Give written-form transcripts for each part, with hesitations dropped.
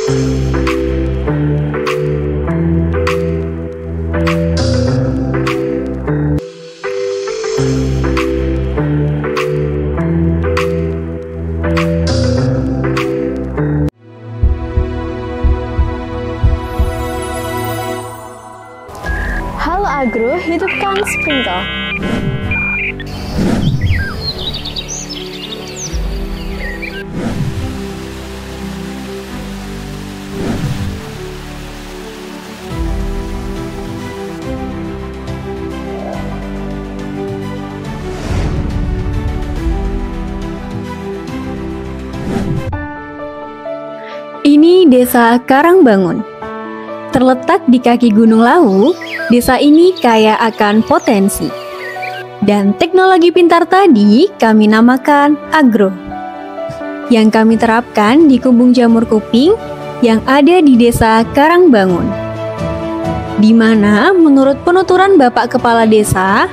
Halo Agro, hidupkan Sprinkle. Ini Desa Karangbangun. Terletak di kaki Gunung Lawu, desa ini kaya akan potensi. Dan teknologi pintar tadi kami namakan Agro. Yang kami terapkan di Kumbung Jamur Kuping yang ada di Desa Karangbangun. Di mana menurut penuturan Bapak Kepala Desa,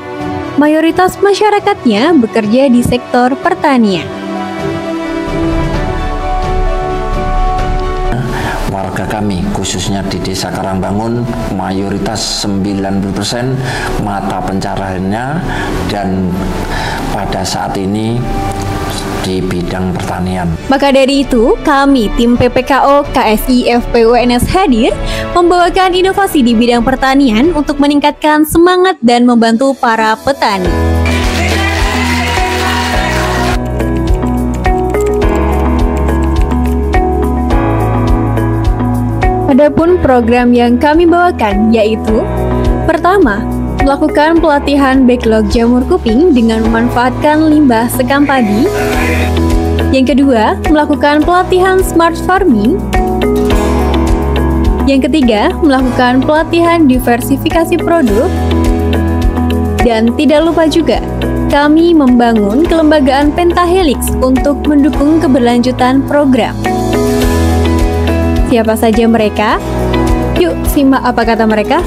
mayoritas masyarakatnya bekerja di sektor pertanian. Warga kami khususnya di Desa Karangbangun mayoritas 90% mata pencahariannya dan pada saat ini di bidang pertanian. Maka dari itu, kami tim PPKO KSI FPUNS hadir membawakan inovasi di bidang pertanian untuk meningkatkan semangat dan membantu para petani. Adapun program yang kami bawakan yaitu pertama, melakukan pelatihan backlog jamur kuping dengan memanfaatkan limbah sekam padi. Yang kedua, melakukan pelatihan smart farming. Yang ketiga, melakukan pelatihan diversifikasi produk. Dan tidak lupa juga, kami membangun kelembagaan Pentahelix untuk mendukung keberlanjutan program. Siapa saja mereka? Yuk simak apa kata mereka.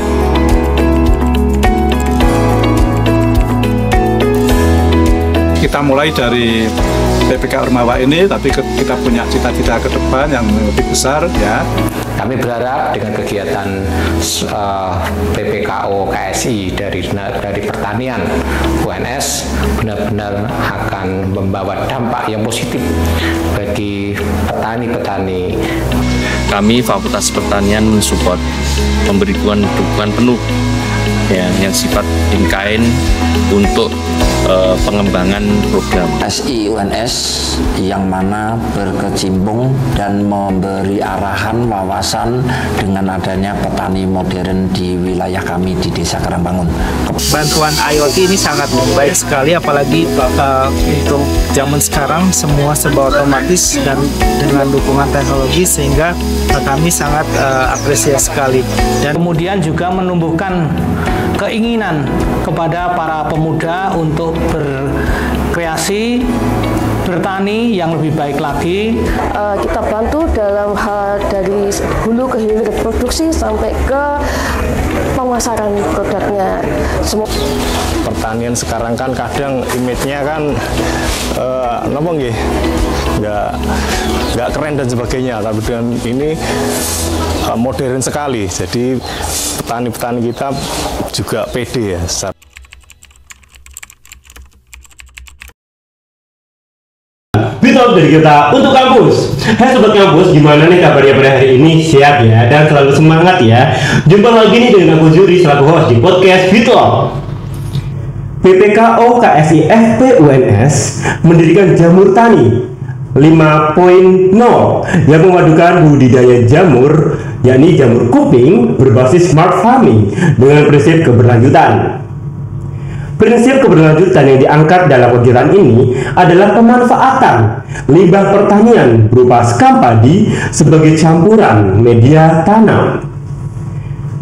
Kita mulai dari PPK Ormawa ini, tapi kita punya cita-cita ke depan yang lebih besar ya. Kami berharap dengan kegiatan PPKO KSI dari pertanian UNS benar-benar akan membawa dampak yang positif bagi petani-petani. Kami Fakultas Pertanian mensupport, memberikan dukungan penuh ya, yang sifat in-kind untuk pengembangan program SI UNS yang mana berkecimpung dan memberi arahan wawasan dengan adanya petani modern di wilayah kami di Desa Karangbangun. Bantuan IoT ini sangat baik sekali, apalagi untuk zaman sekarang semua serba otomatis dan dengan dukungan teknologi, sehingga kami sangat apresiasi sekali. Dan kemudian juga menumbuhkan keinginan kepada para pemuda untuk berkreasi, bertani yang lebih baik lagi. Kita bantu dalam hal dari hulu ke hilir produksi sampai ke pemasaran produknya. Pertanian sekarang kan kadang image-nya kan nggak keren dan sebagainya, tapi dengan ini modern sekali, jadi petani-petani kita juga pede ya. Betul dari kita untuk kampus. Hai sobat kampus, gimana nih kabarnya pada hari ini? Sehat ya dan selalu semangat ya. Jumpa lagi nih dengan aku Juri selaku host di podcast Bitlog. PPKO KSI FPUNS mendirikan Jamur Tani 5.0 yang memadukan budidaya jamur, yakni jamur kuping berbasis smart farming dengan prinsip keberlanjutan. Prinsip keberlanjutan yang diangkat dalam kegiatan ini adalah pemanfaatan limbah pertanian berupa sekam padi sebagai campuran media tanam.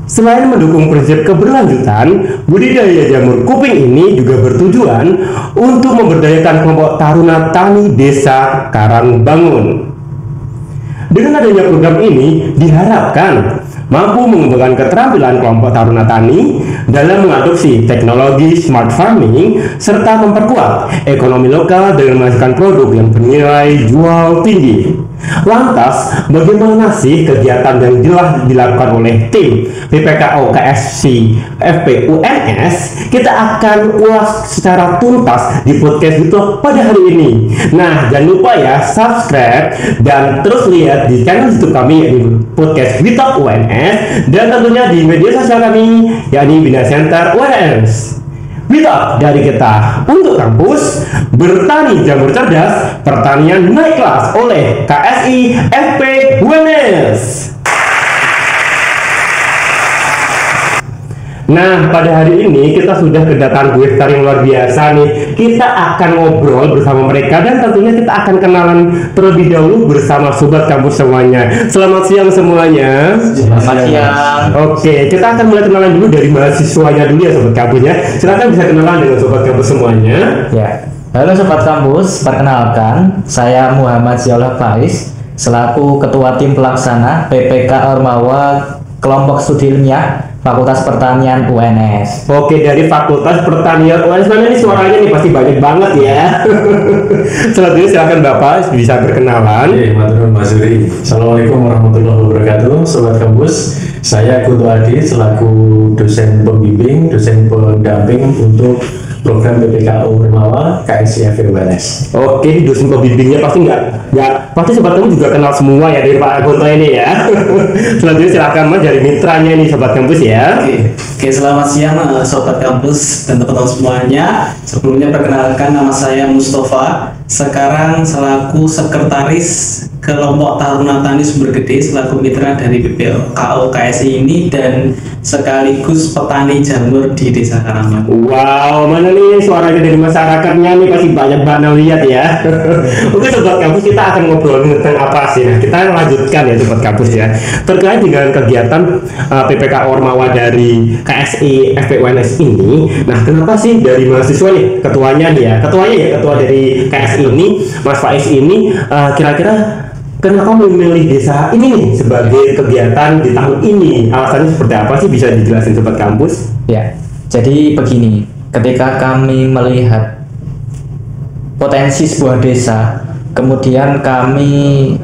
Selain mendukung prinsip keberlanjutan, budidaya jamur kuping ini juga bertujuan untuk memberdayakan kelompok taruna tani Desa Karangbangun. Dengan adanya program ini diharapkan mampu mengembangkan keterampilan kelompok taruna tani dalam mengadopsi teknologi smart farming serta memperkuat ekonomi lokal dengan menghasilkan produk yang bernilai jual tinggi. Lantas, bagaimana sih kegiatan yang telah dilakukan oleh tim PPKO KSI FP UNS? Kita akan ulas secara tuntas di podcast Bitlog pada hari ini. Nah, jangan lupa ya subscribe dan terus lihat di channel YouTube kami yaitu podcast Bitlog UNS dan tentunya di media sosial kami yakni Bina Center UNS. Bitlog dari kita untuk kampus, bertani jamur cerdas, pertanian naik kelas oleh KSI FP UNS. Nah, pada hari ini kita sudah kedatangan guest yang luar biasa nih. Kita akan ngobrol bersama mereka dan tentunya kita akan kenalan terlebih dahulu bersama sobat kampus semuanya. Selamat siang semuanya. Selamat siang. Oke, kita akan mulai kenalan dulu dari mahasiswanya dulu ya sobat kampusnya. Silakan bisa kenalan dengan sobat kampus semuanya. Ya. Halo sobat kampus, perkenalkan saya Muhammad Ziaulah Faiz selaku Ketua Tim Pelaksana PPK Ormawa Kelompok Studi Ilmiah Fakultas Pertanian UNS. Oke, dari Fakultas Pertanian UNS. Mana ini suaranya nih pasti banyak banget ya. Selanjutnya silakan Bapak bisa berkenalan. Oke, matur Mas Suri. Assalamualaikum warahmatullahi wabarakatuh, sobat kampus. Saya Kutu Adi selaku dosen pembimbing, dosen pendamping untuk program PPKO Ormawa KSI FP UNS. Oke, dosen pembimbingnya pasti pasti sobat kampus juga kenal semua ya dari Pak Gonto ini ya. Selanjutnya silakan Mas dari mitranya nih sobat kampus ya. Oke, selamat siang sobat kampus dan teman-teman semuanya. Sebelumnya perkenalkan nama saya Mustafa. Sekarang selaku sekretaris kelompok Taruna Tani Sumber Gede selaku mitra dari PPKO KSI ini dan sekaligus petani jamur di Desa Karangbangun. Wow, mana nih suaranya dari masyarakatnya nih pasti banyak banget lihat ya. Oke sobat kampus, kita akan ngobrol tentang apa sih? Nah, kita lanjutkan ya sobat kampus ya. Terkait dengan kegiatan PPK Ormawa dari KSI FP UNS ini. Nah, kenapa sih dari mahasiswa nih ketuanya nih ya? Ketua dari KSI ini, Mas Faiz ini kira-kira kenapa memilih desa ini nih sebagai kegiatan di tahun ini? Alasannya seperti apa sih? Bisa dijelasin sobat kampus? Ya, jadi begini, ketika kami melihat potensi sebuah desa, kemudian kami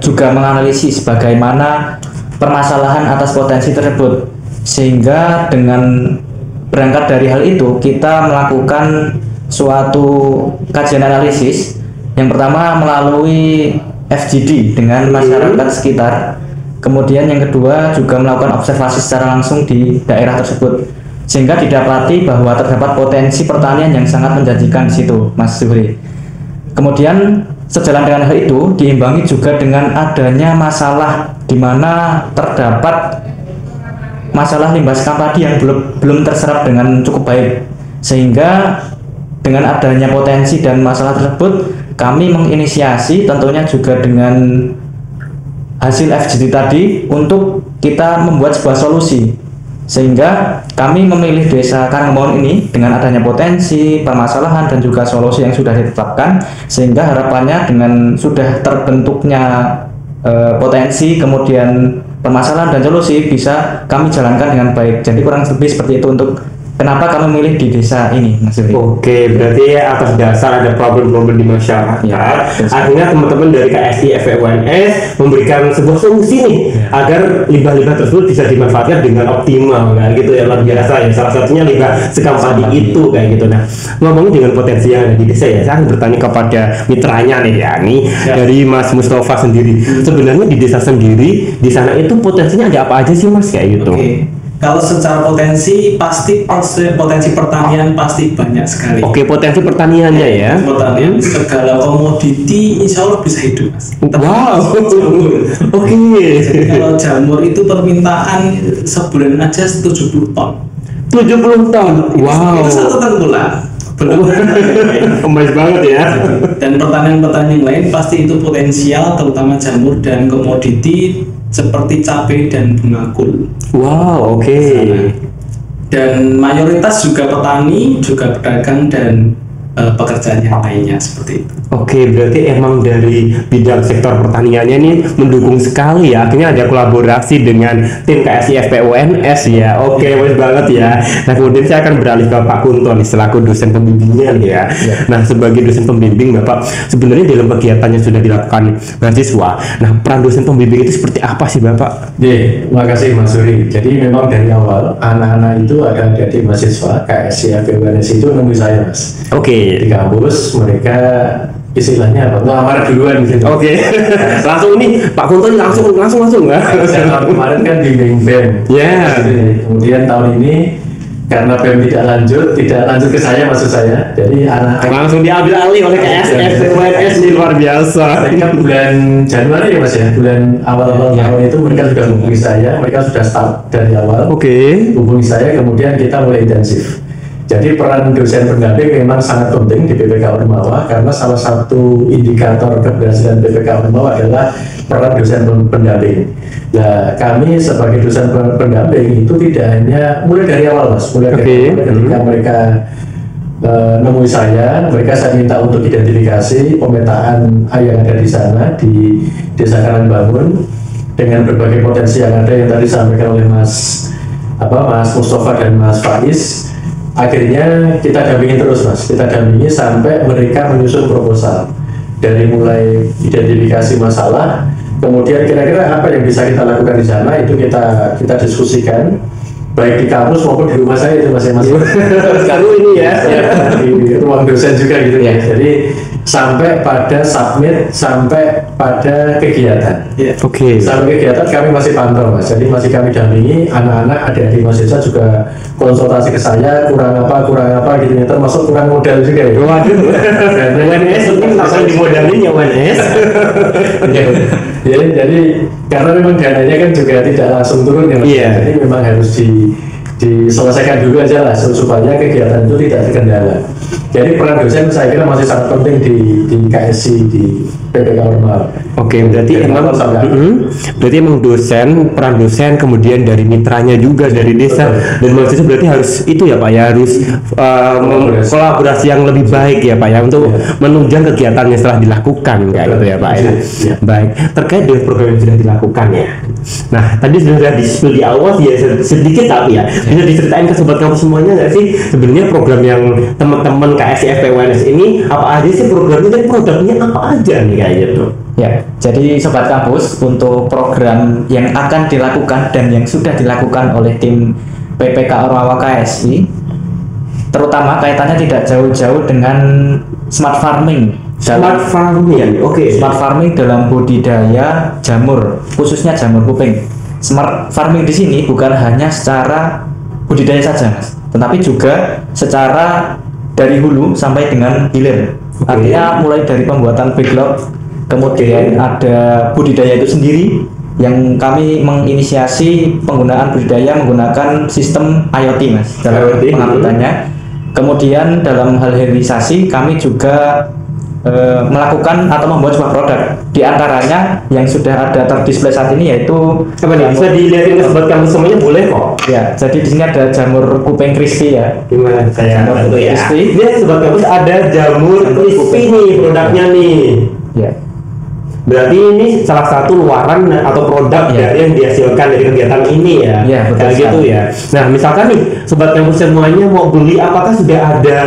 juga menganalisis bagaimana permasalahan atas potensi tersebut, sehingga dengan berangkat dari hal itu kita melakukan suatu kajian analisis. Yang pertama melalui FGD dengan masyarakat sekitar, kemudian yang kedua juga melakukan observasi secara langsung di daerah tersebut, sehingga didapati bahwa terdapat potensi pertanian yang sangat menjanjikan di situ, Mas Zuhri. Kemudian sejalan dengan hal itu diimbangi juga dengan adanya masalah di mana terdapat masalah limbah sekam padi yang belum terserap dengan cukup baik, sehingga dengan adanya potensi dan masalah tersebut kami menginisiasi tentunya juga dengan hasil FGD tadi untuk kita membuat sebuah solusi, sehingga kami memilih Desa Karangbangun ini dengan adanya potensi, permasalahan dan juga solusi yang sudah ditetapkan, sehingga harapannya dengan sudah terbentuknya potensi kemudian permasalahan dan solusi bisa kami jalankan dengan baik. Jadi kurang lebih seperti itu untuk kenapa kami memilih di desa ini, Mas Yuri. Oke, berarti atas dasar ada problem-problem di masyarakat, ya, akhirnya teman-teman dari KSI FP UNS memberikan sebuah solusi nih agar limbah-limbah tersebut bisa dimanfaatkan dengan optimal, kayak gitu ya, luar biasa ya. Salah satunya limbah sekam padi itu kayak gitu. Nah, ngomongin dengan potensi yang ada di desa ya, saya akan bertanya kepada mitranya nih ya, dari Mas Mustafa sendiri. Sebenarnya di desa sendiri, di sana itu potensinya ada apa aja sih Mas kayak gitu? Kalau secara potensi pasti potensi pertanian pasti banyak sekali. Oke, potensi pertaniannya ya. Pertanian segala komoditi insya Allah bisa hidup, Mas. Wow. Oke. Jadi kalau jamur itu permintaan sebulan aja 70 ton. 70 ton. Wow. Itu satu tengkulak. Belum. Emas banget ya. Dan pertanian-pertanian lain pasti itu potensial, terutama jamur dan komoditi seperti cabai dan bunga kul. Wow, oke. Dan mayoritas juga petani, juga pedagang dan pekerjaan yang lainnya seperti itu. Oke, berarti emang dari bidang sektor pertaniannya ini mendukung sekali ya. Akhirnya ada kolaborasi dengan tim KSI FPUNS ya. Oke, bagus banget ya. Nah, kemudian saya akan beralih ke Pak Kunto nih selaku dosen pembimbingnya ya. Nah, sebagai dosen pembimbing Bapak, sebenarnya dalam kegiatan yang sudah dilakukan mahasiswa, nah peran dosen pembimbing itu seperti apa sih Bapak? Terima kasih Mas Suri. Jadi memang dari awal anak-anak itu ada di mahasiswa KSI FPUNS itu nunggu saya Mas. Oke. Di kampus mereka istilahnya apa? Ngelamar duluan gitu. Oke. Langsung nih Pak Kunto langsung nggak? Tahun kemarin kan bimbing BEM. Ya. Kemudian tahun ini karena BEM tidak lanjut ke saya maksud saya. Jadi anak langsung diambil alih oleh KSI FPUNS ini luar biasa. Ketika bulan Januari ya Mas ya, bulan awal-awal tahun itu mereka sudah hubungi saya, mereka sudah start dari awal. Oke. Hubungi saya, kemudian kita mulai intensif. Jadi peran dosen pendamping memang sangat penting di PPK Ormawa karena salah satu indikator keberhasilan PPK Ormawa adalah peran dosen pendamping. Nah, kami sebagai dosen pendamping itu tidak hanya mulai dari awal Mas, mulai dari awal ketika mereka nemui saya minta untuk identifikasi pemetaan yang ada di sana di Desa Karangbangun dengan berbagai potensi yang ada yang tadi disampaikan oleh Mas Mustafa dan Mas Faiz. Akhirnya kita dampingi terus Mas, kita dampingi sampai mereka menyusun proposal dari mulai identifikasi masalah, kemudian kira-kira apa yang bisa kita lakukan di sana itu kita diskusikan baik di kampus maupun di rumah saya itu masing-masing. Sekarang ini ya, di ruang dosen juga gitu ya. Jadi sampai pada submit, sampai pada kegiatan. Oke. Sampai kegiatan kami masih pantau Mas. Jadi masih kami dampingi anak-anak, adik-adik mahasiswa juga konsultasi ke saya kurang apa gitu ya, termasuk kurang modal juga ya. Waduh. UNS mungkin langsung dimodalin ya UNS. Jadi karena memang dananya kan juga tidak langsung turun ya Mas. Jadi memang harus diselesaikan dulu aja lah supaya kegiatan itu tidak terkendala. Jadi peran dosen saya kira masih sangat penting di KSI, di PPK Ormawa. Oke, berarti emang peran dosen kemudian dari mitranya juga dari desa dan mahasiswa berarti harus itu ya Pak ya, harus kolaborasi yang lebih baik ya Pak ya untuk menunjang kegiatan yang setelah dilakukan kayak gitu ya Pak ya. Baik, terkait dengan program yang sudah dilakukan ya. Nah, tadi sudah di-spill di awal ya sedikit tapi ya bisa diceritain ke sobat kampus semuanya nggak sih sebenarnya program yang teman-teman KSI FPUNS ini apa aja sih programnya dan produknya apa aja nih kayak gitu? Ya, jadi sobat kampus untuk program yang akan dilakukan dan yang sudah dilakukan oleh tim PPK Ormawa KSI, terutama kaitannya tidak jauh-jauh dengan smart farming. Smart farming, oke. Smart farming dalam budidaya jamur, khususnya jamur kuping. Smart farming di sini bukan hanya secara budidaya saja, Mas, tetapi juga secara dari hulu sampai dengan hilir. Artinya mulai dari pembuatan backlog, kemudian ada budidaya itu sendiri yang kami menginisiasi penggunaan budidaya menggunakan sistem IoT Mas dalam pengangkutannya. Kemudian dalam hal hilirisasi kami juga melakukan atau membuat sebuah produk, di antaranya yang sudah ada terdisplay saat ini yaitu apa nih? Bisa dilihatin ke sobat kamu semuanya boleh kok. Ya, jadi di sini ada jamur kuping crispy ya. Gimana saya bantu ya? Ini sobat kamu ada jamur crispy nih produknya nih. Ya. Berarti ini salah satu luaran atau produk dari yang dihasilkan dari kegiatan ini ya. Iya, betul kayak gitu ya. Nah, misalkan nih sobat kampus semuanya mau beli, apakah sudah ada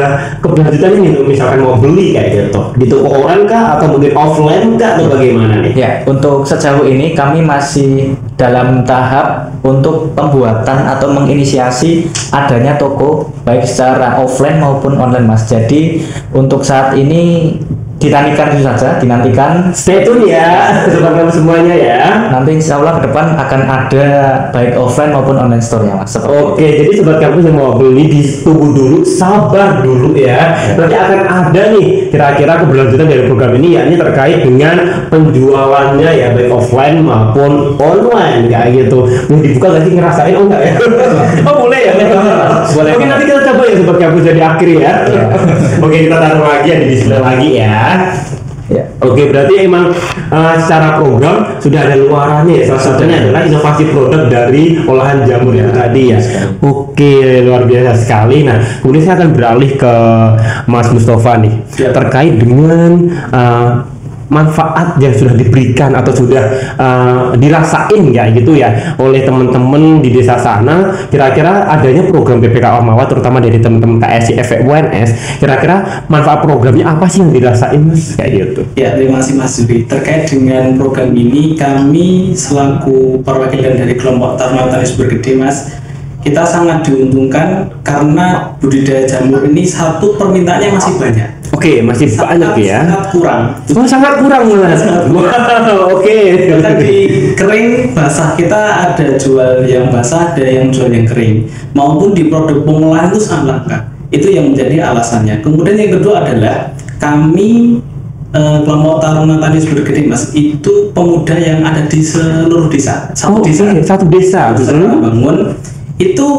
keberlanjutannya nih misalkan mau beli kayak gitu? Di toko online kah atau mungkin offline kah atau bagaimana nih? Ya, untuk sejauh ini kami masih dalam tahap untuk pembuatan atau menginisiasi adanya toko baik secara offline maupun online Mas. Jadi untuk saat ini dinantikan itu saja, dinantikan. Stay tune ya, sobat kamu semuanya ya. Nanti insya Allah ke depan akan ada baik offline maupun online store ya Mas. Oke, jadi sobat kampus yang mau beli ditunggu dulu, sabar dulu ya. Nanti akan ada nih kira-kira keberlanjutan dari program ini, yakni terkait dengan penjualannya ya baik offline maupun online kayak gitu. Mau dibuka nggak sih, ngerasain oh enggak ya? Oh boleh ya. Boleh. Oke, nanti kita coba ya sobat kampus jadi akhir ya. Oke, kita taruh lagi ya di display lagi ya. Ya. Oke, berarti emang secara program sudah ada luarannya ya. Salah satunya adalah inovasi produk dari olahan jamur itu tadi ya. Oke, luar biasa sekali. Nah, kemudian saya akan beralih ke Mas Mustafa nih terkait dengan manfaat yang sudah diberikan atau sudah dirasain ya gitu ya oleh teman-teman di desa sana. Kira-kira adanya program PPK Ormawa terutama dari teman-teman KSI FE UNS, kira-kira manfaat programnya apa sih yang dirasain Mas kayak gitu? Ya, terima kasih Mas Zuri. Terkait dengan program ini, kami selaku perwakilan dari kelompok Taruna Tani Sumber Gede Mas, kita sangat diuntungkan karena budidaya jamur ini satu permintaannya masih banyak. Oke, masih banyak ya. Sangat kurang. Oh, sangat kurang Mas. Wow, oke. Karena di kering basah kita ada jual yang basah, ada yang jual yang kering. Maupun di produk pengolahan itu sangat langka. Itu yang menjadi alasannya. Kemudian yang kedua adalah kami kelompok Taruna Tani Sumber Gede Mas itu pemuda yang ada di seluruh desa. Satu desa bangun itu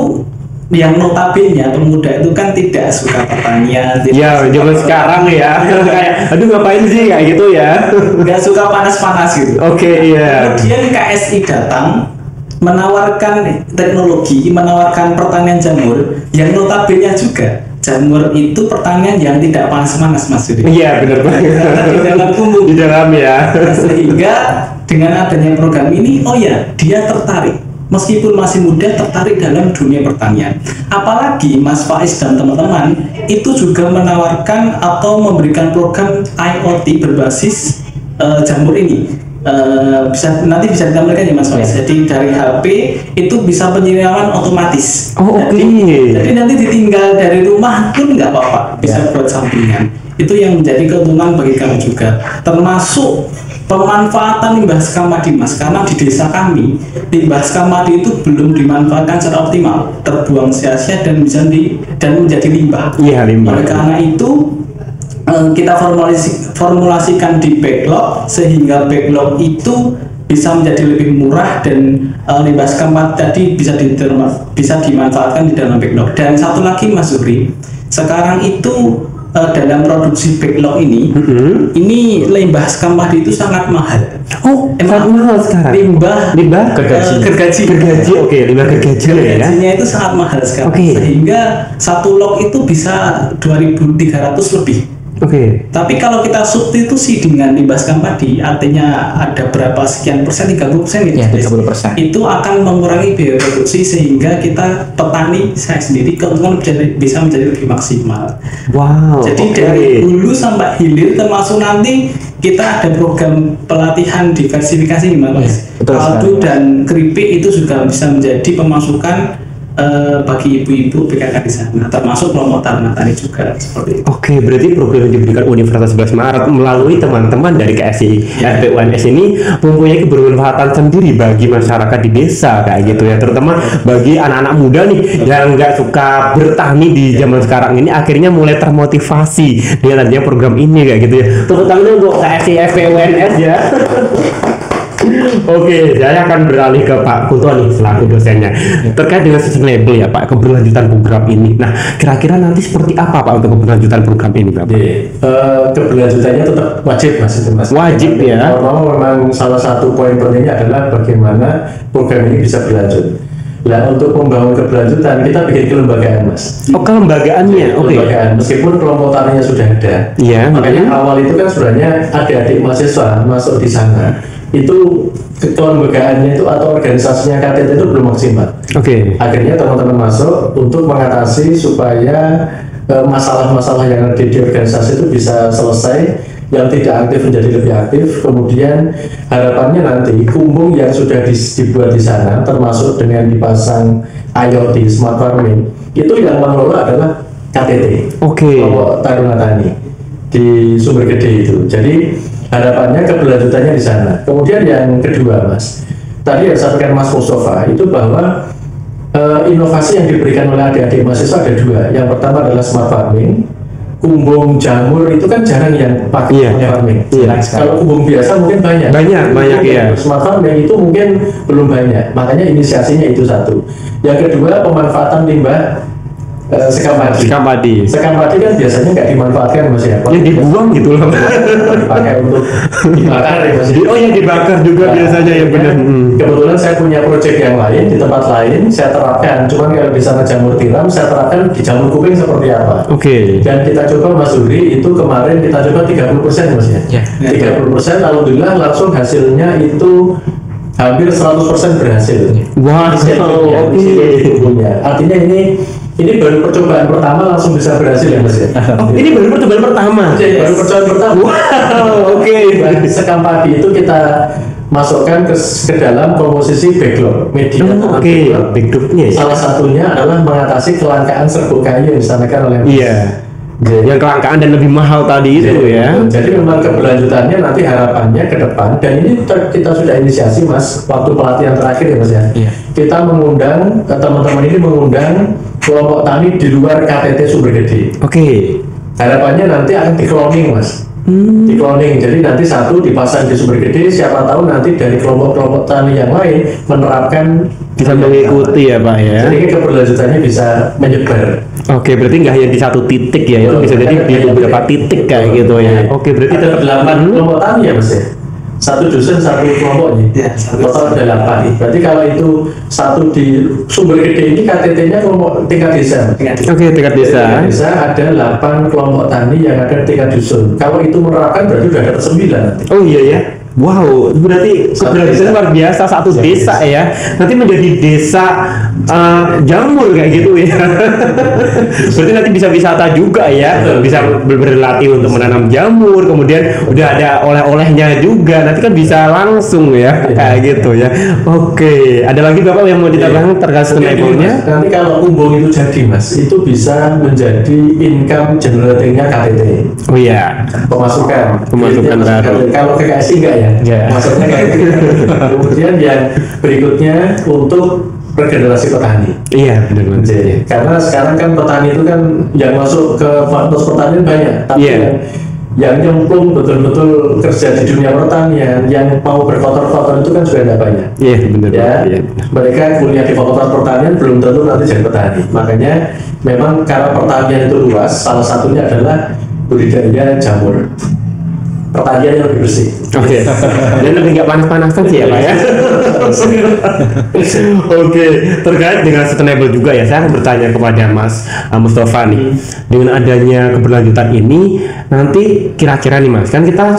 yang notabene pemuda itu kan tidak suka pertanian. Ya, zaman sekarang ya. Kayak aduh ngapain sih kayak gitu ya. Nggak suka panas-panas gitu. Oke, iya. Kemudian KSI datang menawarkan teknologi, menawarkan pertanian jamur yang notabene juga jamur itu pertanian yang tidak panas-panas Mas Yudi. Iya, benar banget. Di dalam tumbuh. Di dalam ya. Sehingga dengan adanya program ini, oh ya, dia tertarik. Meskipun masih muda tertarik dalam dunia pertanian. Apalagi Mas Faiz dan teman-teman itu juga menawarkan atau memberikan program IoT berbasis jamur ini. Nanti bisa ditampilkan ya Mas Faiz. Jadi dari HP itu bisa penyiraman otomatis. Jadi nanti ditinggal dari rumah pun nggak apa-apa, bisa buat sampingan. Itu yang menjadi keuntungan bagi kami juga. Termasuk pemanfaatan limbah skamadi Mas, karena di desa kami limbah skamadi itu belum dimanfaatkan secara optimal, terbuang sia-sia dan menjadi limbah. Iya, limbah. Oleh karena itu kita formulasikan di backlog sehingga backlog itu bisa menjadi lebih murah dan limbah skamadi tadi bisa dimanfaatkan di dalam backlog. Dan satu lagi Mas Zuri, sekarang itu dalam produksi backlog ini, ini limbah skamadi itu sangat mahal. Oh, sangat mahal sekarang. Limbah gergaji. Oke, limbah gergaji ya. Gergajinya itu sangat mahal sekarang. Sehingga satu log itu bisa 2.300 lebih. Tapi kalau kita substitusi dengan limbah skamadi, artinya ada berapa sekian persen, 30% gitu. Ya, 30%. Itu akan mengurangi biaya produksi sehingga kita petani saya sendiri keuntungan bisa menjadi lebih maksimal. Wow. Jadi dari hulu sampai hilir, termasuk nanti kita ada program pelatihan diversifikasi Mas. Kaldu dan keripik itu juga bisa menjadi pemasukan bagi ibu-ibu PKK di sana, termasuk kelompok Taruna Tani juga seperti itu. Oke, berarti program yang diberikan Universitas 11 Maret melalui teman-teman dari KSI FE UNS ini mempunyai kebermanfaatan sendiri bagi masyarakat di desa kayak gitu ya, terutama bagi anak-anak muda nih yang nggak suka bertani di zaman sekarang ini akhirnya mulai termotivasi dengan adanya program ini kayak gitu ya, terutama untuk KSI FE UNS ya. Oke, saya akan beralih ke Pak Kunto nih selaku dosennya terkait dengan sustainable ya Pak, keberlanjutan program ini. Nah, kira-kira nanti seperti apa Pak untuk keberlanjutan program ini Pak? Keberlanjutannya tetap wajib Mas. Wajib ya. Kalau memang salah satu poin pentingnya adalah bagaimana program ini bisa berlanjut. Nah, untuk membangun keberlanjutan kita bikin kelembagaan Mas. Oh, kelembagaannya, kelembagaan. Meskipun kelompok taninya sudah ada. Iya. Makanya awal itu kan sebenarnya adik-adik mahasiswa masuk di sana. Itu kelembagaannya itu atau organisasinya KTT itu belum maksimal. Akhirnya teman-teman masuk untuk mengatasi supaya masalah-masalah yang ada di organisasi itu bisa selesai, yang tidak aktif menjadi lebih aktif. Kemudian harapannya nanti kumbung yang sudah dibuat di sana, termasuk dengan dipasang IoT smart farming, itu yang mengelola adalah KTT, kelompok Taruna Tani di Sumber Gede itu. Jadi harapannya keberlanjutannya di sana. Kemudian yang kedua Mas, tadi yang disampaikan Mas Mustafa itu bahwa inovasi yang diberikan oleh adik-adik mahasiswa ada dua. Yang pertama adalah smart farming. Kumbung jamur itu kan jarang yang pakai smart farming. Kalau kumbung biasa mungkin banyak ya. Smart farming itu mungkin belum banyak. Makanya inisiasinya itu satu. Yang kedua pemanfaatan limbah sekam padi. Sekam padi. Sekam padi kan biasanya nggak dimanfaatkan Mas ya. Yang dibuang gitu loh. Dipakai untuk dibakar ya Mas. Oh yang dibakar juga biasanya ya benar. Kebetulan saya punya proyek yang lain di tempat lain, saya terapkan. Cuman kalau di sana jamur tiram, saya terapkan di jamur kuping seperti apa. Oke. Dan kita coba Mas Uri, itu kemarin kita coba 30% Mas ya. 30%, alhamdulillah langsung hasilnya itu hampir 100% berhasil. Wah, artinya ini baru percobaan pertama langsung bisa berhasil ya Mas ya. Oh, ini baru percobaan pertama. Baru percobaan pertama. Wow, oke. Sekam padi itu kita masukkan ke dalam komposisi backlog media. Oke, backlognya. Salah satunya adalah mengatasi kelangkaan serbuk kayu yang disampaikan oleh Mas. Iya. Yang kelangkaan dan lebih mahal tadi itu ya. Jadi memang keberlanjutannya nanti harapannya ke depan, dan ini kita sudah inisiasi Mas waktu pelatihan terakhir ya Mas ya. Kita mengundang teman-teman ini mengundang kelompok tani di luar KTT Sumber Gede. Oke. Harapannya nanti akan di cloning Mas. Di cloning, jadi nanti satu dipasang di Sumber Gede, siapa tahu nanti dari kelompok-kelompok tani yang lain menerapkan, bisa mengikuti ya Pak ya. Jadi keberlanjutannya bisa menyebar. Oke, berarti nggak hanya di satu titik ya, itu bisa jadi di beberapa titik kayak gitu ya. Oke, berarti ada 8 kelompok tani ya Mas ya. Satu dusun satu kelompoknya. Ya, total ada 8. Berarti kalau itu satu di Sumber Gede ini KTT-nya kelompok tingkat desa. Oke, tingkat desa. Tingkat desa ada 8 kelompok tani yang ada tingkat dusun. Kalau itu menerapkan berarti sudah ada 9 nanti. Oh iya ya. Wow, berarti keberlanjutan luar biasa satu desa ya. Nanti menjadi desa jamur kayak gitu ya. Berarti nanti bisa wisata juga ya, bisa berlatih untuk menanam jamur, kemudian udah ada oleh-olehnya juga. Nanti kan bisa langsung ya, kayak gitu ya. Oke, ada lagi Bapak yang mau ditambahkan terkait sustainable-nya? Nanti kalau umbung itu jadi Mas, itu bisa menjadi income generating-nya KTT. Oh iya. Pemasukan baru. Kalau KKSI enggak ya? Maksudnya kayak gitu. Kemudian yang berikutnya untuk regenerasi petani. Iya, benar-benar. Karena sekarang kan petani itu kan yang masuk ke fakultas pertanian banyak, tapi yang nyemplung betul-betul kerja di dunia pertanian, yang mau berkotor-kotor itu kan sudah tidak banyak. Iya, benar. Ya, mereka kuliah di fakultas pertanian belum tentu nanti jadi petani. Makanya memang karena pertanian itu luas, salah satunya adalah budidaya jamur. Pertanian yang lebih bersih. Oke. Dan lebih nggak panas-panasan sih ya Pak ya. Oke. Terkait dengan sustainable juga ya, saya akan bertanya kepada Mas Mustafa nih. Dengan adanya keberlanjutan ini, nanti kira-kira nih Mas, kan kita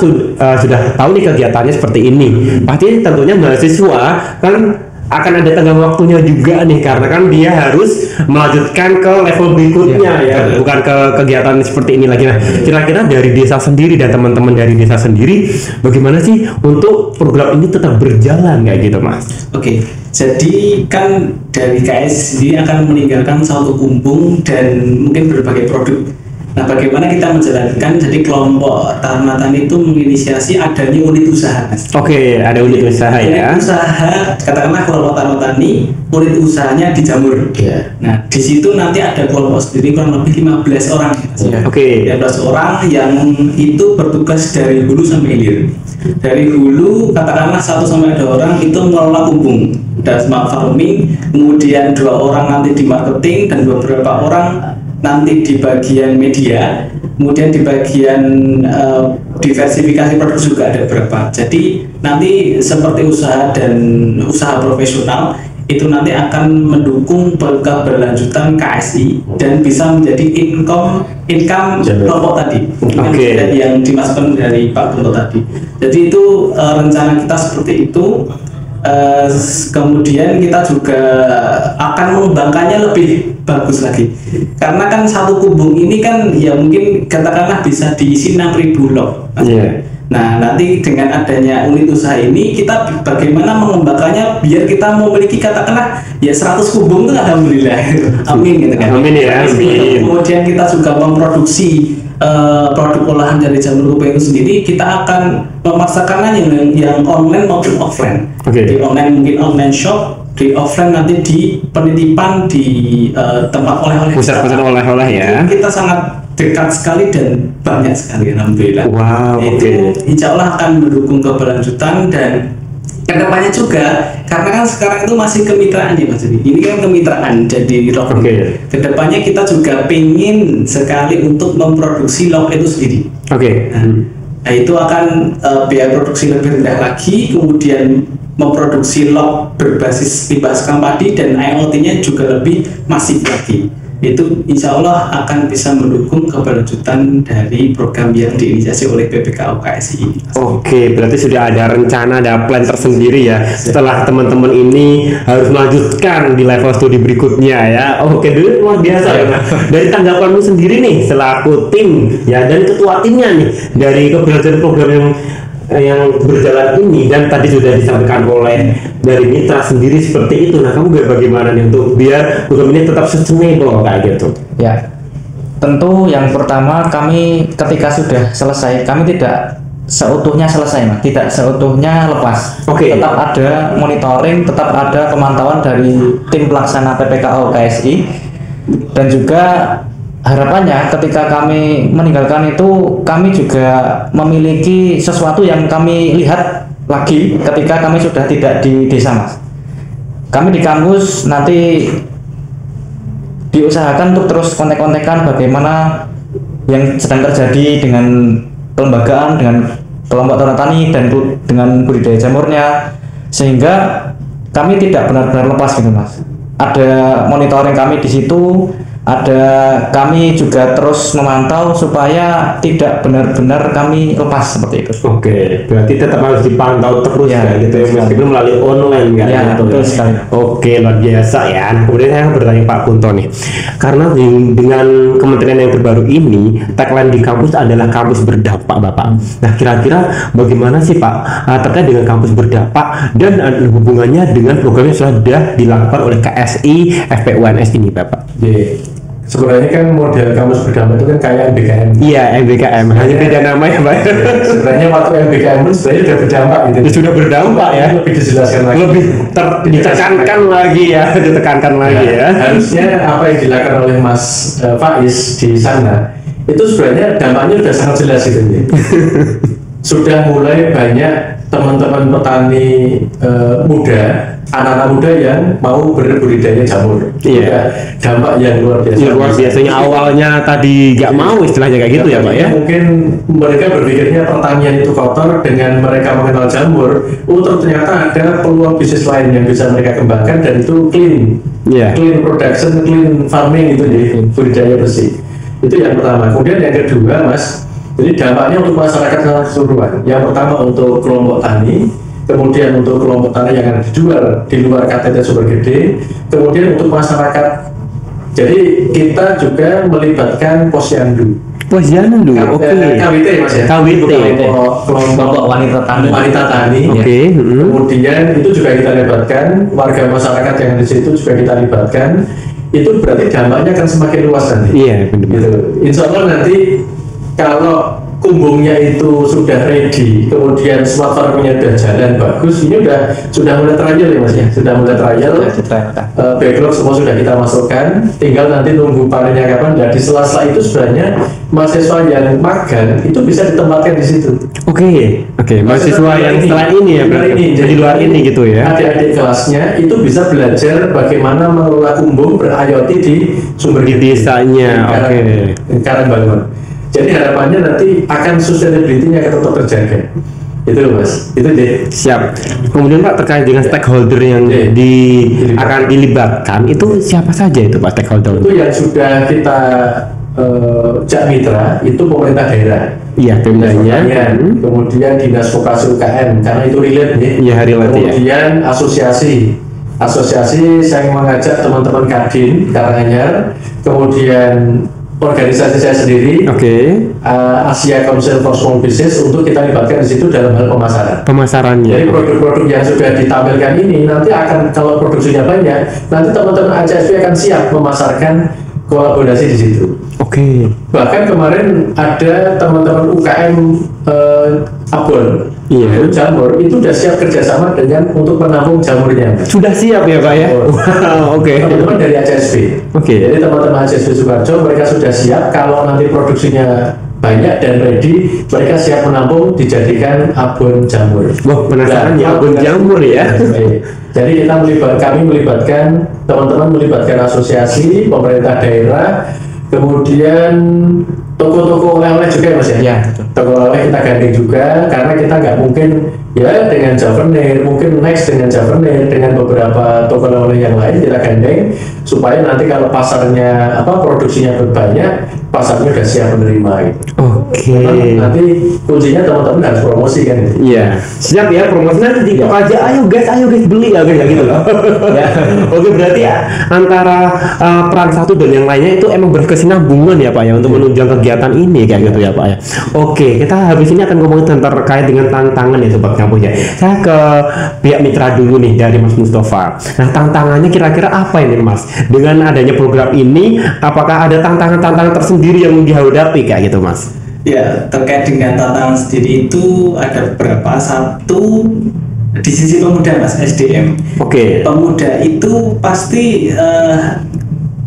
sudah tahu nih kegiatannya seperti ini. Pasti tentunya mahasiswa kan akan ada tenggang waktunya juga nih, karena kan dia harus melanjutkan ke level berikutnya ya, bukan ke kegiatan seperti ini lagi. Nah, kira-kira dari desa sendiri dan teman-teman dari desa sendiri, bagaimana sih untuk program ini tetap berjalan kayak gitu Mas? Oke, jadi kan dari KS sendiri akan meninggalkan satu umbung dan mungkin berbagai produk. Nah, bagaimana kita menjalankan? Jadi kelompok Taruna Tani itu menginisiasi adanya unit usaha, Mas. Oke, ada unit usaha ya. Unit usaha, katakanlah kelompok Taruna Tani, unit usahanya di jamur. Nah, di situ nanti ada kelompok sendiri kurang lebih 15 orang. Oke. 15 orang yang itu bertugas dari hulu sampai hilir. Dari hulu, katakanlah 1 sampai 2 orang itu mengelola umbung dan smart farming, kemudian 2 orang nanti di marketing dan beberapa orang nanti di bagian media, kemudian di bagian diversifikasi produk juga ada beberapa. Jadi nanti seperti usaha dan usaha profesional itu nanti akan mendukung keberlanjutan KSI dan bisa menjadi income kelompok tadi, yang dimasukkan dari Pak Kunto tadi. Jadi itu rencana kita seperti itu. Kemudian kita juga akan mengembangkannya lebih bagus lagi, karena kan satu kubung ini kan ya mungkin katakanlah bisa diisi 6.000 lot. Nah, nanti dengan adanya unit usaha ini kita bagaimana mengembangkannya biar kita memiliki katakanlah ya 100 kubung itu alhamdulillah. Amin gitu kan. Amin ya. Amin. Kemudian kita juga memproduksi produk olahan dari jamur kuping itu sendiri. Kita akan memasarkannya yang online maupun offline. Di online mungkin online shop, di offline nanti di penitipan di tempat oleh-oleh. Pusat-pusat oleh-oleh ya. Kita sangat dekat sekali dan banyak sekali alhamdulillah. Wow. Itu insya Allah akan mendukung keberlanjutan dan kedepannya juga, karena kan sekarang itu masih kemitraan ya Mas Jadi. Ini kan kemitraan jadi log. Kedepannya kita juga pengen sekali untuk memproduksi log itu sendiri. Nah itu akan biaya produksi lebih rendah lagi, kemudian memproduksi log berbasis pipa sekam padi dan IoT-nya juga lebih masif lagi. Itu insya Allah akan bisa mendukung keberlanjutan dari program yang diinisiasi oleh PPKU KSI ini. Oke, berarti sudah ada rencana, ada plan tersendiri ya. Setelah teman-teman ini harus melanjutkan di level studi berikutnya ya. Oke, dulu luar biasa ya. Dari tanggapanmu sendiri nih, selaku tim ya dan ketua timnya nih dari keberlanjutan program yang berjalan ini dan tadi sudah disampaikan oleh dari mitra sendiri seperti itu. Nah, kamu bagaimana nih untuk biar program ini tetap sustainable kayak gitu? Ya, tentu yang pertama kami ketika sudah selesai, kami tidak seutuhnya selesai, Mas. Tidak seutuhnya lepas. Tetap ada monitoring, tetap ada pemantauan dari tim pelaksana PPKU KSI dan juga harapannya ketika kami meninggalkan itu kami juga memiliki sesuatu yang kami lihat lagi ketika kami sudah tidak di desa, Mas. Kami di kampus nanti diusahakan untuk terus kontek-kontekan bagaimana yang sedang terjadi dengan kelembagaan, dengan kelompok tani dan dengan budidaya jamurnya, sehingga kami tidak benar-benar lepas gitu, Mas. Ada monitoring kami di situ, kami juga terus memantau supaya tidak benar-benar kami lepas seperti itu. Oke, berarti tetap harus dipantau terus ya, gitu ya, meskipun melalui online kan? Ya, betul sekali. Oke, luar biasa ya. Nah, kemudian saya bertanya Pak Kunto nih, karena dengan kementerian yang terbaru ini, tagline di kampus adalah kampus berdampak, Bapak. Nah, kira-kira bagaimana sih Pak terkait dengan kampus berdampak dan hubungannya dengan program yang sudah dilakukan oleh KSI FPUNS ini, Bapak? Sebenarnya kan model kampus berdampak itu kan kayak MBKM. Iya, MBKM. Hanya beda nama ya, Pak. Sebenarnya waktu MBKM pun sebenarnya sudah berdampak gitu. Sudah berdampak ya. Lebih dijelaskan lagi. Lebih ditekankan lagi ya, ditekankan lagi ya. Harusnya apa yang dilakukan oleh Mas Faiz di sana itu sebenarnya dampaknya sudah sangat jelas gitu ya. Sudah mulai banyak teman-teman petani muda, anak-anak muda yang mau berbudidaya jamur. Iya. Dampak yang luar biasa. Luar biasanya awalnya tadi nggak mau istilahnya kayak gitu ya Pak ya. Mungkin mereka berpikirnya pertanian itu kotor, dengan mereka mengenal jamur, ternyata ada peluang bisnis lain yang bisa mereka kembangkan dan itu clean. Clean production, clean farming itu ya, budidaya bersih. Itu yang pertama. Kemudian yang kedua, Mas, jadi dampaknya untuk masyarakat secara keseluruhan. Yang pertama untuk kelompok tani, kemudian untuk kelompok tani yang akan dijual di luar KTT Sumber Gede, kemudian untuk masyarakat. Jadi kita juga melibatkan posyandu. Posyandu, oke. KWT Mas ya. KWT. Kelompok wanita tani. Wanita tani. Oke. Kemudian itu juga kita libatkan, warga masyarakat yang di situ juga kita libatkan. Itu berarti dampaknya akan semakin luas nanti. Iya, benar. Gitu. Insya Allah nanti kalau kumbungnya itu sudah ready, kemudian smart farmingnya sudah jalan bagus, ini sudah mulai trial ya Mas ya, sudah mulai trial. Backlog semua sudah kita masukkan, tinggal nanti nunggu panennya kapan. Dan di sela-sela itu sebenarnya mahasiswa yang magang itu bisa ditempatkan di situ. Oke, mahasiswa yang setelah ini ya, jadi luar ini gitu ya. Adik-adik kelasnya itu bisa belajar bagaimana mengelola kumbung ber-IoT di sumber di desanya. Karangbangun. Jadi harapannya nanti akan sustainability-nya akan tetap terjaga. Itu Mas, itu deh. Siap. Kemudian Pak terkait dengan stakeholder yang akan dilibatkan, itu siapa saja itu Pak stakeholder? Itu yang sudah kita jak mitra, itu pemerintah daerah. Iya, pemdanya. Kemudian Dinas Vokasi UKM, karena itu relate ya. Iya, relate. Kemudian asosiasi saya mengajak teman-teman Kadin Karanganyar, kemudian organisasi saya sendiri, Asia Council for Small Business, untuk kita libatkan di situ dalam hal pemasaran. Pemasarannya. Jadi produk-produk yang sudah ditampilkan ini nanti akan, kalau produksinya banyak, nanti teman-teman ACSP akan siap memasarkan kolaborasi di situ. Bahkan kemarin ada teman-teman UKM Abon, jamur itu sudah siap kerjasama dengan untuk menampung jamurnya. Sudah siap ya Pak ya? Teman-teman dari ACSP. Jadi teman-teman ACSP Sukarjo mereka sudah siap kalau nanti produksinya banyak dan ready, mereka siap menampung dijadikan abon jamur. Wah, penasaran ya abon jamur ya. Jadi kami melibatkan teman-teman, melibatkan asosiasi, pemerintah daerah, kemudian toko-toko oleh-oleh juga ya Mas ya? Ya, toko oleh-oleh kita gandeng juga, karena kita nggak mungkin ya dengan Javanir, mungkin next dengan Javanir, dengan beberapa toko oleh-oleh yang lain kita gandeng supaya nanti kalau pasarnya produksinya berbanyak, pasarnya udah siap menerima gitu. Oke. Nanti kuncinya teman-teman harus promosi kan gitu. Iya, siap ya promosi nanti di aja, ayo guys beli ya guys gitu loh. Ya. Oke, berarti ya antara peran satu dan yang lainnya itu emang berkesinambungan ya Pak ya untuk menunjang kegiatan ini kayak gitu ya Pak ya. Oke, kita habis ini akan ngomongin terkait dengan tantangan ya Sobat Kampus ya. Saya ke pihak mitra dulu nih dari Mas Mustafa. Nah, tantangannya kira-kira apa ini Mas? Dengan adanya program ini, apakah ada tantangan-tantangan tersendiri yang dihadapi kayak gitu Mas? Ya, terkait dengan tantangan sendiri itu ada beberapa. Satu, di sisi pemuda Mas, SDM. Oke. Pemuda itu pasti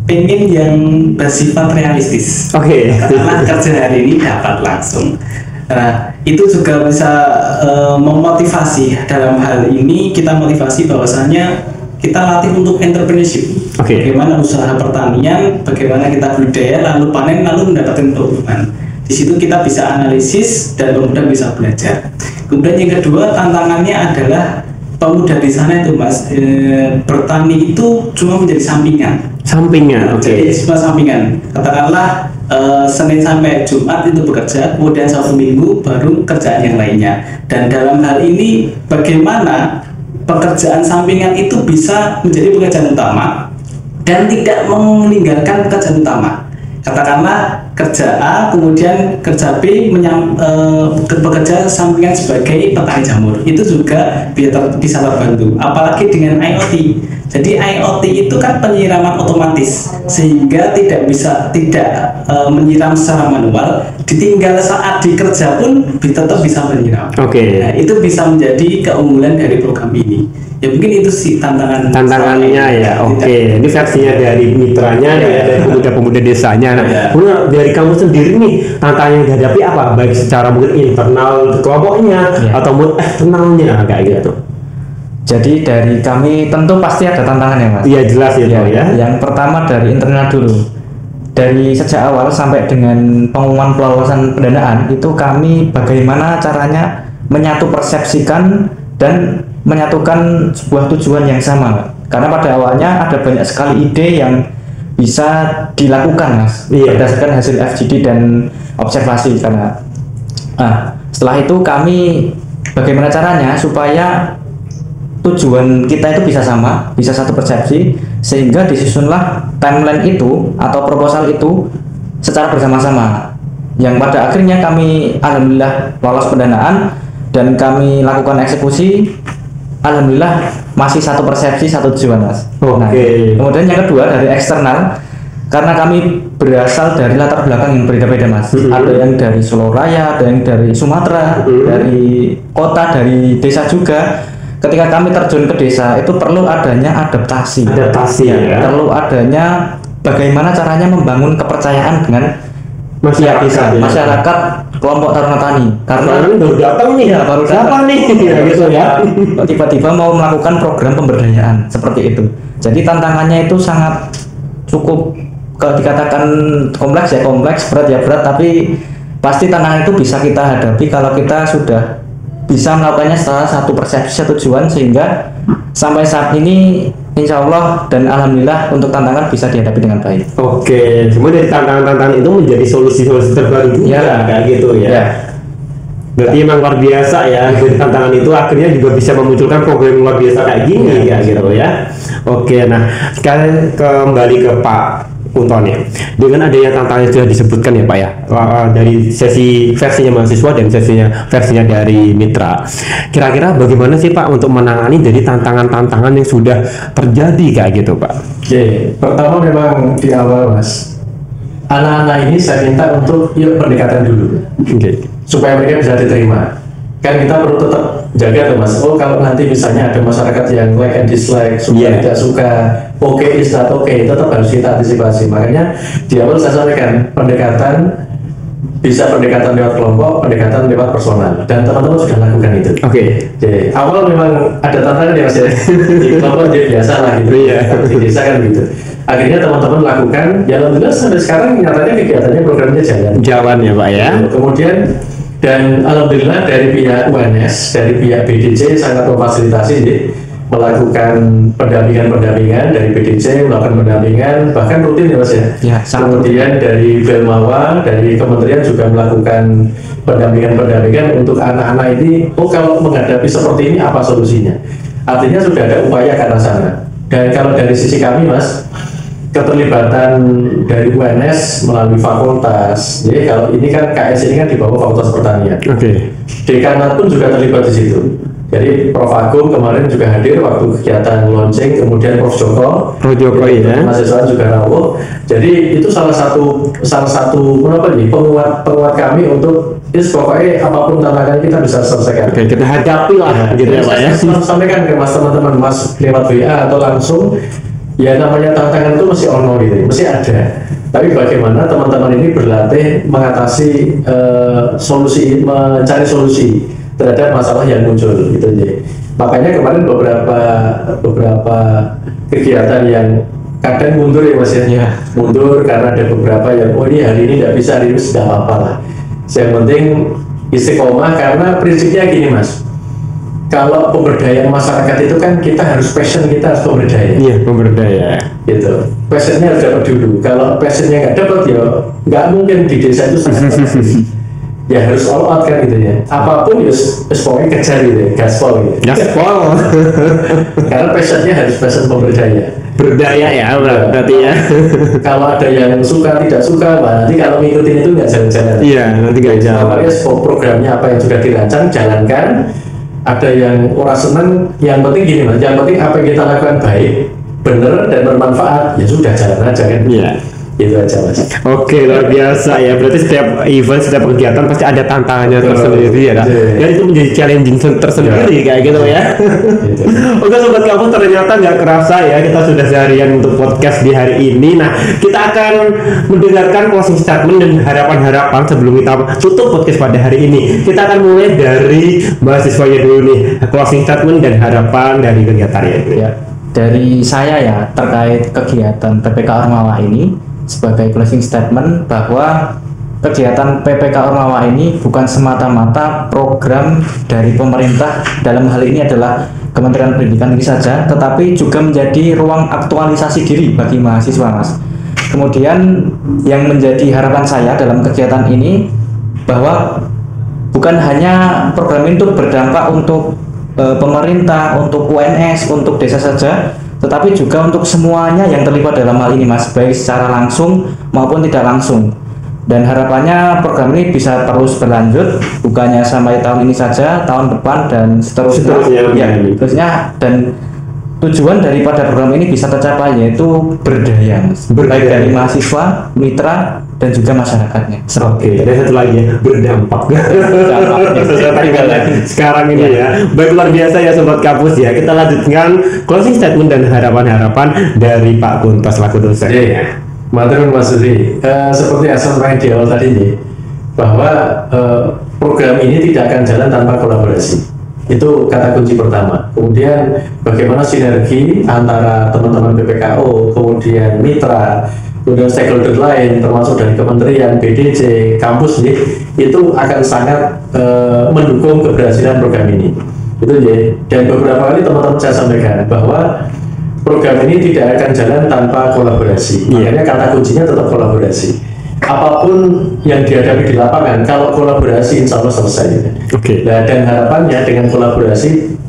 pengen yang bersifat realistis. Oke. Karena kerja hari ini dapat langsung. Nah, itu juga bisa memotivasi. Dalam hal ini kita motivasi bahwasanya kita latih untuk entrepreneurship. Bagaimana usaha pertanian, bagaimana kita budidaya, lalu panen, lalu mendapatkan keuntungan. Di situ kita bisa analisis dan pemuda bisa belajar. Kemudian yang kedua tantangannya adalah pemuda di sana itu Mas, bertani itu cuma menjadi sampingan. Sampingan, oke. Jadi cuma sampingan. Katakanlah Senin sampai Jumat itu bekerja, kemudian Sabtu Minggu baru kerjaan yang lainnya. Dan dalam hal ini bagaimana pekerjaan sampingan itu bisa menjadi pekerjaan utama dan tidak meninggalkan pekerjaan utama. Katakanlah kerja A, kemudian kerja B bekerja sampingan sebagai petani jamur. Itu juga bisa terbantu. Apalagi dengan IoT. Jadi IoT itu kan penyiraman otomatis, sehingga tidak menyiram secara manual. Ditinggal saat dikerja pun tetap bisa menyiram. Oke. Nah, itu bisa menjadi keunggulan dari program ini. Ya mungkin itu sih tantangannya ya. Oke. Ini versinya dari mitranya ya, dari pemuda-pemuda desanya. Nah, dari kamu sendiri nih tantangan yang dihadapi apa? Baik secara mungkin internal kelompoknya atau mungkin eksternalnya kayak gitu. Jadi dari kami tentu pasti ada tantangan ya Mas. Iya jelas ya. Yang pertama dari internal dulu. Dari sejak awal sampai dengan pengumuman pelolosan pendanaan itu kami bagaimana caranya menyatu persepsikan dan menyatukan sebuah tujuan yang sama. Karena pada awalnya ada banyak sekali ide yang bisa dilakukan Mas, berdasarkan hasil FGD dan observasi. Karena setelah itu kami bagaimana caranya supaya tujuan kita itu bisa sama, bisa satu persepsi, sehingga disusunlah timeline itu atau proposal itu secara bersama-sama, yang pada akhirnya kami alhamdulillah lolos pendanaan dan kami lakukan eksekusi. Alhamdulillah masih satu persepsi, satu tujuan Mas. Nah, kemudian yang kedua dari eksternal, karena kami berasal dari latar belakang yang berbeda-beda Mas. Ada yang dari Solo Raya, ada yang dari Sumatera, dari kota, dari desa juga. Ketika kami terjun ke desa itu perlu adanya adaptasi ya. Perlu adanya bagaimana caranya membangun kepercayaan dengan masyarakat kelompok Taruna Tani. Karena baru datang nih ya, baru siapa nih gitu ya. Tiba-tiba mau melakukan program pemberdayaan seperti itu. Jadi tantangannya itu sangat cukup, kalau dikatakan kompleks, berat ya berat, tapi pasti tantangan itu bisa kita hadapi kalau kita sudah bisa melakukannya secara satu persepsi, satu tujuan, sehingga sampai saat ini insya Allah dan alhamdulillah untuk tantangan bisa dihadapi dengan baik. Oke, semua dari tantangan-tantangan itu menjadi solusi-solusi terbaru juga kayak gitu ya. Berarti emang luar biasa ya, dari tantangan itu akhirnya juga bisa memunculkan program luar biasa kayak gini ya gitu ya. Oke, nah sekarang kembali ke Pak Kunton ya. Dengan adanya tantangan yang sudah disebutkan ya Pak ya, dari sesi versinya mahasiswa dan versinya dari mitra, kira-kira bagaimana sih Pak untuk menangani dari tantangan-tantangan yang sudah terjadi kayak gitu Pak? Oke, pertama memang di awal Mas, anak-anak ini saya minta untuk yuk pendekatan dulu, supaya mereka bisa diterima. Kan kita perlu tetap jaga tuh Mas. Oh kalau nanti misalnya ada masyarakat yang like and dislike, suka tidak suka, is not tetap harus kita antisipasi. Makanya di awal saya sampaikan pendekatan bisa pendekatan lewat kelompok, pendekatan lewat personal, dan teman-teman sudah lakukan itu. Jadi awal memang ada tantangan ya Mas ya. Di kelompok jadi biasa lah gitu. Di desa kan gitu. Akhirnya teman-teman lakukan, ya alhamdulillah sampai sekarang nyatanya kegiatannya programnya jalan ya Pak ya. Kemudian dan alhamdulillah dari pihak UNS, dari pihak BDC sangat memfasilitasi melakukan pendampingan dari BDC, melakukan pendampingan bahkan rutin ya Mas ya. Kemudian dari Belmawa, dari kementerian juga melakukan pendampingan untuk anak-anak ini. Kalau menghadapi seperti ini apa solusinya? Artinya sudah ada upaya ke arah sana. Dan kalau dari sisi kami Mas, keterlibatan dari UNS melalui fakultas. Jadi kalau ini kan KS ini kan di bawah Fakultas Pertanian. Dekanat pun juga terlibat di situ. Jadi Prof Agung kemarin juga hadir waktu kegiatan launching, kemudian Prof Joko ya, mahasiswa juga rawuh. Jadi itu salah satu penguat kami untuk pokoknya apapun tantangan kita bisa selesaikan. Kita hadapi lah gitu ya Pak ya. Sampaikan ke Mas teman-teman Mas lewat WA atau langsung. Ya namanya tantangan itu mesti ono gitu, mesti ada. Tapi bagaimana teman-teman ini berlatih mengatasi mencari solusi terhadap masalah yang muncul gitu aja. Makanya kemarin beberapa kegiatan yang kadang mundur ya Mas ya. Mundur karena ada beberapa yang ini hari ini tidak bisa, hari ini sudah apa-apa lah. Yang penting istiqomah karena prinsipnya gini Mas. Kalau pemberdayaan masyarakat itu kan kita harus passion, kita harus pemberdaya. Iya, pemberdaya. Gitu. Passionnya harus dapat dulu. Kalau passionnya nggak dapat ya nggak mungkin di desa itu sangat ya harus all out kan gitu ya. Apapun ya pokoknya kejar gitu ya, gaspol gitu. Gaspol. Karena passionnya harus passion pemberdaya. Berdaya ya berarti ya. Kalau ada yang suka tidak suka, nanti kalau ngikutin itu nggak jalan-jalan. Iya, nanti nggak jalan. Makanya programnya apa yang sudah dirancang jalankan. Ada yang orang senang, yang penting gini Mas, yang penting apa yang kita lakukan baik, benar dan bermanfaat, ya sudah jalan aja kan. Iya. Itu aja Mas. Oke, luar biasa ya. Berarti setiap event, setiap kegiatan pasti ada tantangannya tersendiri ya. Dan itu menjadi challenging tersendiri kayak gitu ya. Oke Sobat Kampus, ternyata nggak kerasa ya kita sudah seharian untuk podcast di hari ini. Nah, kita akan mendengarkan closing statement dan harapan-harapan sebelum kita tutup podcast pada hari ini. Kita akan mulai dari mahasiswanya dulu nih, closing statement dan harapan dari kegiatannya itu ya. Dari saya ya terkait kegiatan PPK Ormawa ini, sebagai closing statement bahwa kegiatan PPK Ormawa ini bukan semata-mata program dari pemerintah, dalam hal ini adalah Kementerian Pendidikan ini saja, tetapi juga menjadi ruang aktualisasi diri bagi mahasiswa Mas. Kemudian yang menjadi harapan saya dalam kegiatan ini bahwa bukan hanya program ini untuk berdampak untuk pemerintah, untuk UNS, untuk desa saja, tetapi juga untuk semuanya yang terlibat dalam hal ini Mas, baik secara langsung maupun tidak langsung. Dan harapannya program ini bisa terus berlanjut, bukannya sampai tahun ini saja, tahun depan dan seterusnya. Terusnya dan tujuan daripada program ini bisa tercapai yaitu berdaya, baik dari mahasiswa, mitra dan juga masyarakatnya. Oke, dan satu lagi berdampak. Sekarang ini ya. Baik, luar biasa ya Sobat Kampus ya. Kita lanjutkan closing statement dan harapan-harapan dari Pak Kunto selaku dosen. Matur Mas Sudi. Seperti yang sampaikan di awal tadi nih, bahwa program ini tidak akan jalan tanpa kolaborasi. Itu kata kunci pertama. Kemudian bagaimana sinergi antara teman-teman PPKO, kemudian mitra, kemudian stakeholder lain termasuk dari kementerian, BDC, kampus nih, itu akan sangat mendukung keberhasilan program ini. Itu ya. Dan beberapa kali teman-teman saya sampaikan bahwa program ini tidak akan jalan tanpa kolaborasi. Makanya kata kuncinya tetap kolaborasi. Apapun yang dihadapi di lapangan, kalau kolaborasi insya Allah selesai. Nah, dan harapannya dengan kolaborasi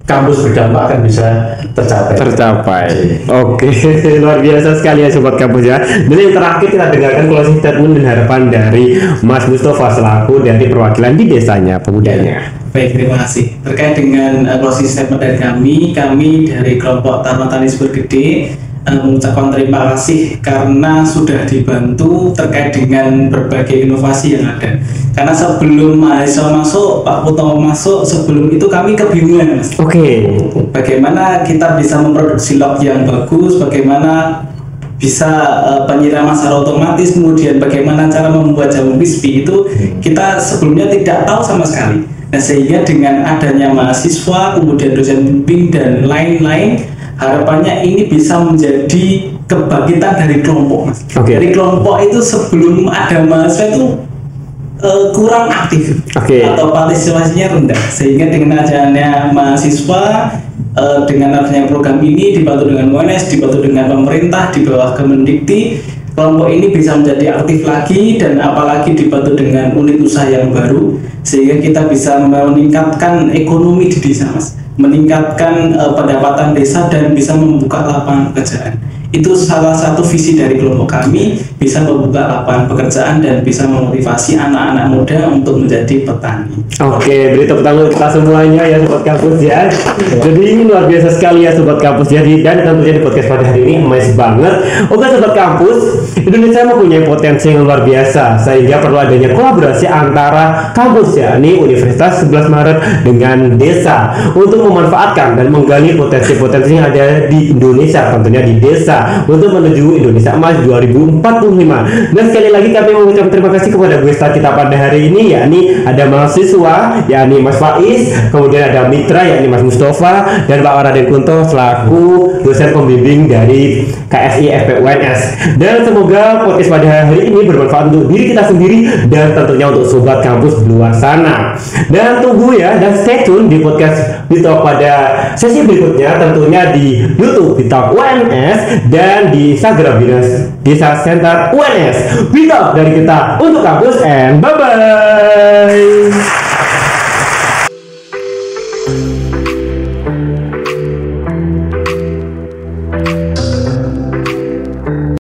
kampus berdampak akan bisa tercapai. Oke, luar biasa sekali ya Sobat Kampus ya. Dan yang terakhir kita dengarkan closing statement dan harapan dari Mas Mustafa selaku dari perwakilan di desanya pemudanya. Baik, terima kasih. Terkait dengan closing statement dari kami dari kelompok Taruna Tani Gede mengucapkan terima kasih karena sudah dibantu terkait dengan berbagai inovasi yang ada. Karena sebelum mahasiswa masuk, Pak Putomo masuk, sebelum itu kami kebingungan, Mas. Bagaimana kita bisa memproduksi log yang bagus, bagaimana bisa penyiraman secara otomatis, kemudian bagaimana cara membuat jamu crispy itu kita sebelumnya tidak tahu sama sekali. Nah, sehingga dengan adanya mahasiswa, kemudian dosen bimbing dan lain-lain, harapannya ini bisa menjadi kebangkitan dari kelompok, Mas. Dari kelompok itu sebelum ada mahasiswa itu kurang aktif atau partisipasinya rendah, sehingga dengan adanya mahasiswa, dengan adanya program ini dibantu dengan UNS, dibantu dengan pemerintah di bawah Kemendikti, kelompok ini bisa menjadi aktif lagi, dan apalagi dibantu dengan unit usaha yang baru, sehingga kita bisa meningkatkan ekonomi di desa, Mas, meningkatkan pendapatan desa dan bisa membuka lapangan pekerjaan. Itu salah satu visi dari kelompok kami, bisa membuka lapangan pekerjaan dan bisa memotivasi anak-anak muda untuk menjadi petani. Oke, beri tepuk tangan kita semuanya ya Sobat Kampus ya. Jadi ini luar biasa sekali ya Sobat Kampus. Jadi dan tentunya di podcast pada hari ini amazing banget. Oke Sobat Kampus, Indonesia mempunyai potensi yang luar biasa, sehingga perlu adanya kolaborasi antara kampus ya, ini Universitas 11 Maret dengan desa untuk memanfaatkan dan menggali potensi-potensi yang ada di Indonesia, tentunya di desa, untuk menuju Indonesia Emas 2045. Dan sekali lagi kami mengucapkan terima kasih kepada Guesta kita pada hari ini, yakni ada mahasiswa yakni Mas Faiz, kemudian ada mitra yakni Mas Mustafa, dan Pak Raden Kunto selaku dosen pembimbing dari KSI FPUNS. Dan semoga podcast pada hari ini bermanfaat untuk diri kita sendiri dan tentunya untuk Sobat Kampus di luar sana. Dan tunggu ya, dan stay tune di podcast Bitalk pada sesi berikutnya, tentunya di YouTube Bitalk UNS dan di Instagram Desa Center UNS. Bitalk dari kita untuk kampus, and bye bye.